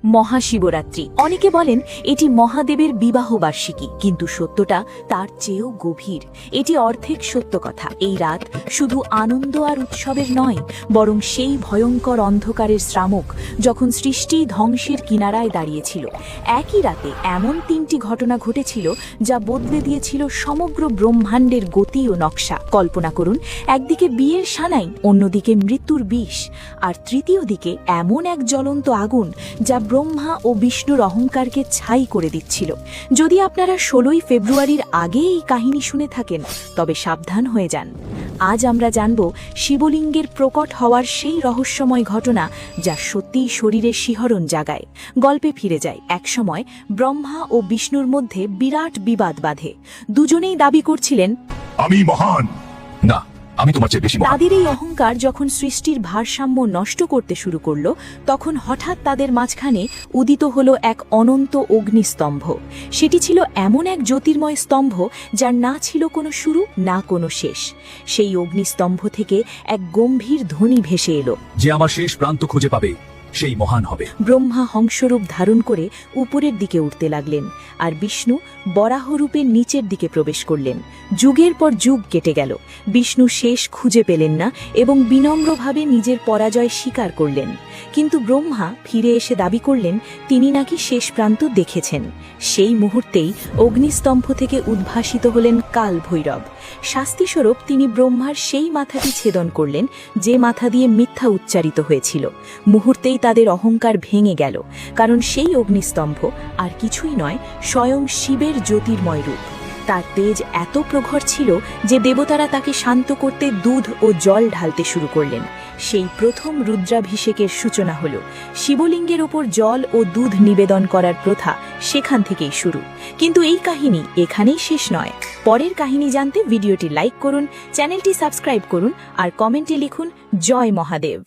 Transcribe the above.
মহাশিবরাত্রি। অনেকে বলেন এটি মহাদেবের বিবাহ বার্ষিকী, কিন্তু সত্যটা তার চেয়েও গভীর। এটি অর্ধেক সত্য কথা। এই রাত শুধু আনন্দ আর উৎসবের নয়, বরং সেই ভয়ঙ্কর অন্ধকারের শ্রামক যখন সৃষ্টি ধ্বংসের কিনারায় দাঁড়িয়েছিল। একই রাতে এমন তিনটি ঘটনা ঘটেছিল যা বদলে দিয়েছিল সমগ্র ব্রহ্মাণ্ডের গতি ও নকশা। কল্পনা করুন, একদিকে বিয়ের সানাই, অন্যদিকে মৃত্যুর বিষ, আর তৃতীয় দিকে এমন এক জ্বলন্ত আগুন যা ব্রহ্মা ও বিষ্ণুর অহংকারকে ছাই করে দিচ্ছিল। যদি আপনারা 16ই ফেব্রুয়ারির আগে এই কাহিনী শুনে থাকেন, তবে সাবধান হয়ে যান। আজ আমরা জানব শিবলিঙ্গের প্রকট হওয়ার সেই রহস্যময় ঘটনা যা সত্যিই শরীরে শিহরণ জাগায়। গল্পে ফিরে যায় একসময় ব্রহ্মা ও বিষ্ণুর মধ্যে বিরাট বিবাদ বাধে। দুজনেই দাবি করছিলেন, আমি মহান। না, আমি তোমার চেয়ে বেশি মহান। তাদের এই অহংকার যখন সৃষ্টির ভারসাম্য নষ্ট করতে শুরু করল, তখন হঠাৎ তাদের মাঝখানে উদিত হলো এক অনন্ত অগ্নিস্তম্ভ। সেটি ছিল এমন এক জ্যোতির্ময় স্তম্ভ যার না ছিল কোনো শুরু, না কোনো শেষ। সেই অগ্নিস্তম্ভ থেকে এক গম্ভীর ধ্বনি ভেসে এলো, যে আমার শেষ প্রান্ত খুঁজে পাবে সেই মহান হবে। ব্রহ্মা হংসরূপ ধারণ করে উপরের দিকে উঠতে লাগলেন, আর বিষ্ণু বরাহরূপে নিচের দিকে প্রবেশ করলেন। যুগের পর যুগ কেটে গেল, বিষ্ণু শেষ খুঁজে পেলেন না এবং বিনম্রভাবে নিজের পরাজয় স্বীকার করলেন। কিন্তু ব্রহ্মা ফিরে এসে দাবি করলেন তিনি নাকি শেষ প্রান্ত দেখেছেন। সেই মুহূর্তেই অগ্নিস্তম্ভ থেকে উদ্ভাসিত হলেন কাল ভৈরব। শাস্তিস্বরূপ তিনি ব্রহ্মার সেই মাথাটি ছেদন করলেন যে মাথা দিয়ে মিথ্যা উচ্চারিত হয়েছিল। মুহূর্তেই তাদের অহংকার ভেঙে গেল, কারণ সেই অগ্নিস্তম্ভ আর কিছুই নয়, স্বয়ং শিবের জ্যোতির্ময় রূপ। তার তেজ এত প্রখর ছিল যে দেবতারা তাকে শান্ত করতে দুধ ও জল ঢালতে শুরু করলেন। সেই প্রথম রুদ্রাভিষেকের সূচনা হল। শিবলিঙ্গের ওপর জল ও দুধ নিবেদন করার প্রথা সেখান থেকেই শুরু। কিন্তু এই কাহিনী এখানেই শেষ নয়। পরের কাহিনী জানতে ভিডিওটি লাইক করুন, চ্যানেলটি সাবস্ক্রাইব করুন আর কমেন্টে লিখুন জয় মহাদেব।